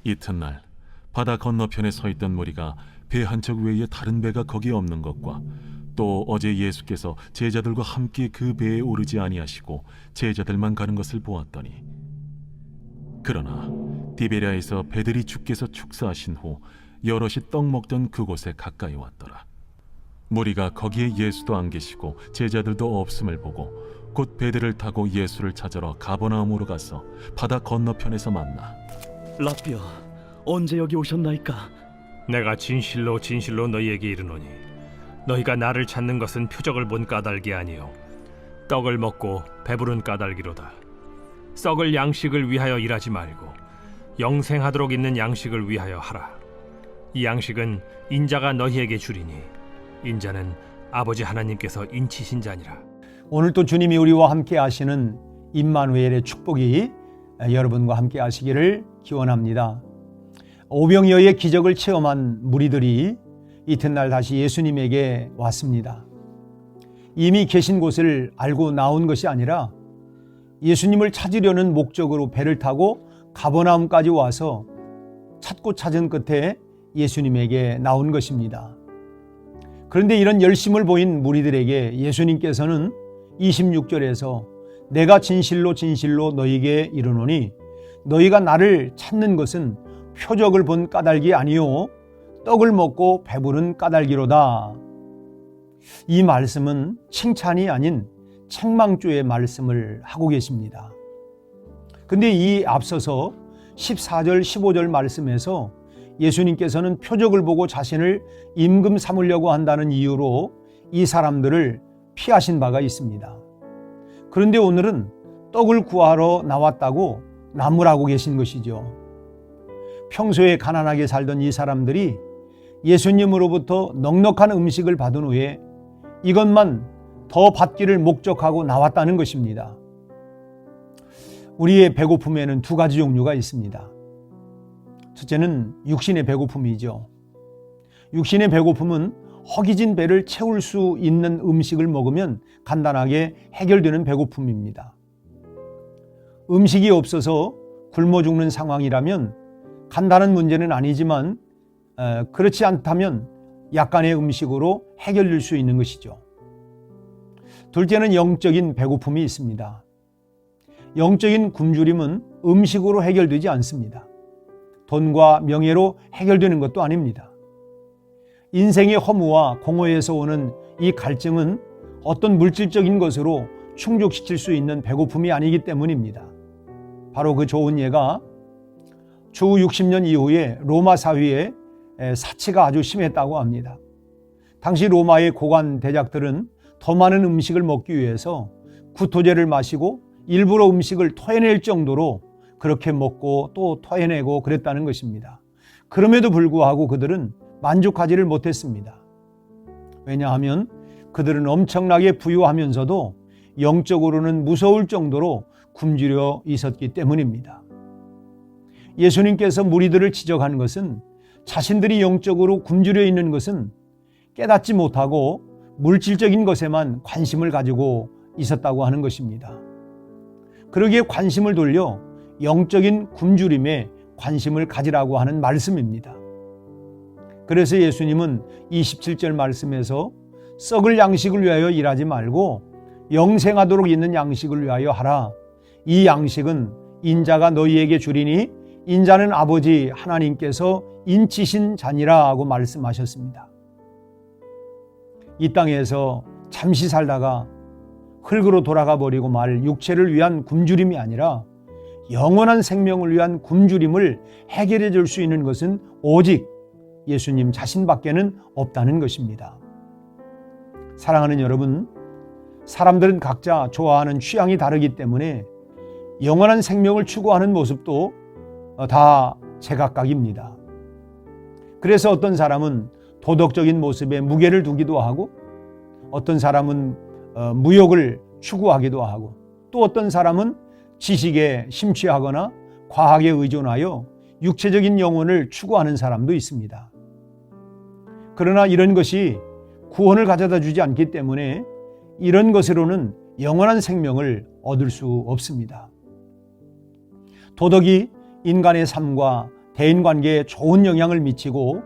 이튿날 바다 건너편에 서 있던 무리가 배 한 척 외에 다른 배가 거기 없는 것과 또 어제 예수께서 제자들과 함께 그 배에 오르지 아니하시고 제자들만 가는 것을 보았더니, 그러나 디베랴에서 배들이 주께서 축사하신 후 여럿이 떡 먹던 그곳에 가까이 왔더라. 무리가 거기에 예수도 안 계시고 제자들도 없음을 보고 곧 배들을 타고 예수를 찾으러 가버나움으로 가서 바다 건너편에서 만나 라삐야, 언제 여기 오셨나이까? 내가 진실로 진실로 너희에게 이르노니 너희가 나를 찾는 것은 표적을 본 까닭이 아니요 떡을 먹고 배부른 까닭이로다. 썩을 양식을 위하여 일하지 말고 영생하도록 있는 양식을 위하여 하라. 이 양식은 인자가 너희에게 주리니 인자는 아버지 하나님께서 인치신 자니라. 오늘 또 주님이 우리와 함께 하시는 임마누엘의 축복이 여러분과 함께 하시기를 기원합니다. 오병이어의 기적을 체험한 무리들이 이튿날 다시 예수님에게 왔습니다. 이미 계신 곳을 알고 나온 것이 아니라 예수님을 찾으려는 목적으로 배를 타고 가버나움까지 와서 찾고 찾은 끝에 예수님에게 나온 것입니다. 그런데 이런 열심을 보인 무리들에게 예수님께서는 26절에서 내가 진실로 진실로 너희에게 이르노니 너희가 나를 찾는 것은 표적을 본 까닭이 아니요 떡을 먹고 배부른 까닭이로다. 이 말씀은 칭찬이 아닌 책망조의 말씀을 하고 계십니다. 근데 이 앞서서 14절 15절 말씀에서 예수님께서는 표적을 보고 자신을 임금 삼으려고 한다는 이유로 이 사람들을 피하신 바가 있습니다. 그런데 오늘은 떡을 구하러 나왔다고 나무라고 계신 것이죠. 평소에 가난하게 살던 이 사람들이 예수님으로부터 넉넉한 음식을 받은 후에 이것만 더 받기를 목적하고 나왔다는 것입니다. 우리의 배고픔에는 두 가지 종류가 있습니다. 첫째는 육신의 배고픔이죠. 육신의 배고픔은 허기진 배를 채울 수 있는 음식을 먹으면 간단하게 해결되는 배고픔입니다. 음식이 없어서 굶어 죽는 상황이라면 간단한 문제는 아니지만 그렇지 않다면 약간의 음식으로 해결될 수 있는 것이죠. 둘째는 영적인 배고픔이 있습니다. 영적인 굶주림은 음식으로 해결되지 않습니다. 돈과 명예로 해결되는 것도 아닙니다. 인생의 허무와 공허에서 오는 이 갈증은 어떤 물질적인 것으로 충족시킬 수 있는 배고픔이 아니기 때문입니다. 바로 그 좋은 예가 주 60년 이후에 로마 사회에 사치가 아주 심했다고 합니다. 당시 로마의 고관 대작들은 더 많은 음식을 먹기 위해서 구토제를 마시고 일부러 음식을 토해낼 정도로 그렇게 먹고 또 토해내고 그랬다는 것입니다. 그럼에도 불구하고 그들은 만족하지를 못했습니다. 왜냐하면 그들은 엄청나게 부유하면서도 영적으로는 무서울 정도로 굶주려 있었기 때문입니다. 예수님께서 무리들을 지적한 것은 자신들이 영적으로 굶주려 있는 것은 깨닫지 못하고 물질적인 것에만 관심을 가지고 있었다고 하는 것입니다. 그러기에 관심을 돌려 영적인 굶주림에 관심을 가지라고 하는 말씀입니다. 그래서 예수님은 27절 말씀에서 썩을 양식을 위하여 일하지 말고 영생하도록 있는 양식을 위하여 하라. 이 양식은 인자가 너희에게 주리니 인자는 아버지 하나님께서 인치신 자니라 하고 말씀하셨습니다. 이 땅에서 잠시 살다가 흙으로 돌아가 버리고 말 육체를 위한 굶주림이 아니라 영원한 생명을 위한 굶주림을 해결해 줄 수 있는 것은 오직 예수님 자신밖에는 없다는 것입니다. 사랑하는 여러분, 사람들은 각자 좋아하는 취향이 다르기 때문에 영원한 생명을 추구하는 모습도 다 제각각입니다. 그래서 어떤 사람은 도덕적인 모습에 무게를 두기도 하고 어떤 사람은 무욕을 추구하기도 하고 또 어떤 사람은 지식에 심취하거나 과학에 의존하여 육체적인 영혼을 추구하는 사람도 있습니다. 그러나 이런 것이 구원을 가져다 주지 않기 때문에 이런 것으로는 영원한 생명을 얻을 수 없습니다. 도덕이 인간의 삶과 대인관계에 좋은 영향을 미치고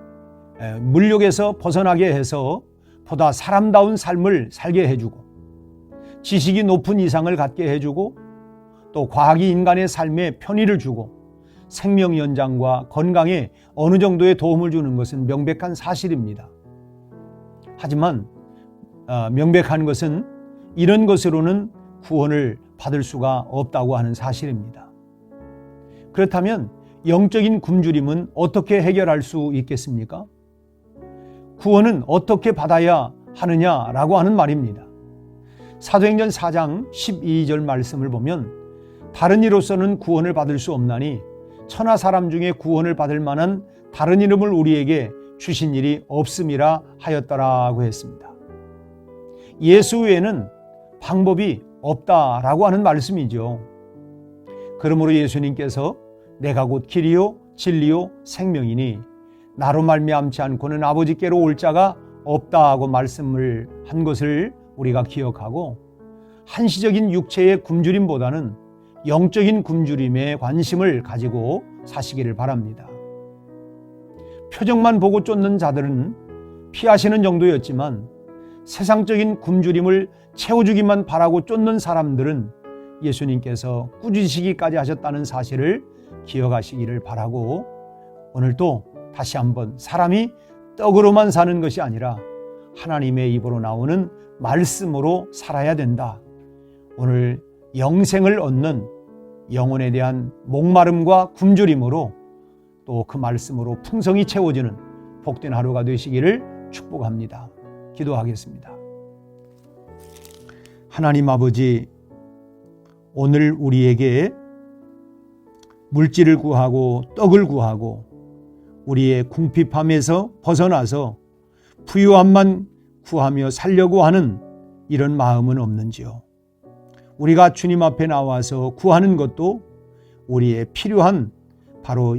물욕에서 벗어나게 해서 보다 사람다운 삶을 살게 해주고 지식이 높은 이상을 갖게 해주고 또 과학이 인간의 삶에 편의를 주고 생명 연장과 건강에 어느 정도의 도움을 주는 것은 명백한 사실입니다. 하지만 명백한 것은 이런 것으로는 구원을 받을 수가 없다고 하는 사실입니다. 그렇다면 영적인 굶주림은 어떻게 해결할 수 있겠습니까? 구원은 어떻게 받아야 하느냐라고 하는 말입니다. 사도행전 4장 12절 말씀을 보면 다른 이로서는 구원을 받을 수 없나니 천하 사람 중에 구원을 받을 만한 다른 이름을 우리에게 주신 일이 없음이라 하였더라고 했습니다. 예수 외에는 방법이 없다라고 하는 말씀이죠. 그러므로 예수님께서 내가 곧 길이요 진리요 생명이니 나로 말미암지 않고는 아버지께로 올 자가 없다고 말씀을 한 것을 우리가 기억하고 한시적인 육체의 굶주림보다는 영적인 굶주림에 관심을 가지고 사시기를 바랍니다. 표정만 보고 쫓는 자들은 피하시는 정도였지만 세상적인 굶주림을 채워주기만 바라고 쫓는 사람들은 예수님께서 꾸짖으시기까지 하셨다는 사실을 기억하시기를 바라고 오늘도 다시 한번 사람이 떡으로만 사는 것이 아니라 하나님의 입으로 나오는 말씀으로 살아야 된다. 오늘 영생을 얻는 영혼에 대한 목마름과 굶주림으로 또 그 말씀으로 풍성히 채워지는 복된 하루가 되시기를 축복합니다. 기도하겠습니다. 하나님 아버지, 오늘 우리에게 물질을 구하고 떡을 구하고 우리의 궁핍함에서 벗어나서 부유함만 구하며 살려고 하는 이런 마음은 없는지요? 우리가 주님 앞에 나와서 구하는 것도 우리의 필요한 바로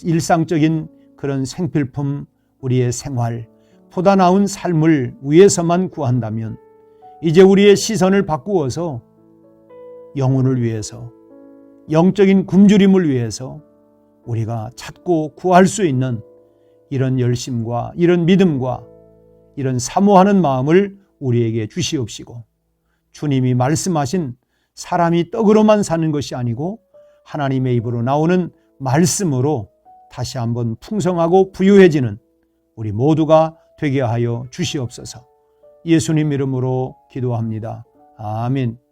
일상적인 그런 생필품, 우리의 생활, 보다 나은 삶을 위해서만 구한다면 이제 우리의 시선을 바꾸어서 영혼을 위해서, 영적인 굶주림을 위해서 우리가 찾고 구할 수 있는 이런 열심과 이런 믿음과 이런 사모하는 마음을 우리에게 주시옵시고 주님이 말씀하신 사람이 떡으로만 사는 것이 아니고 하나님의 입으로 나오는 말씀으로 다시 한번 풍성하고 부유해지는 우리 모두가 되게 하여 주시옵소서. 예수님 이름으로 기도합니다. 아멘.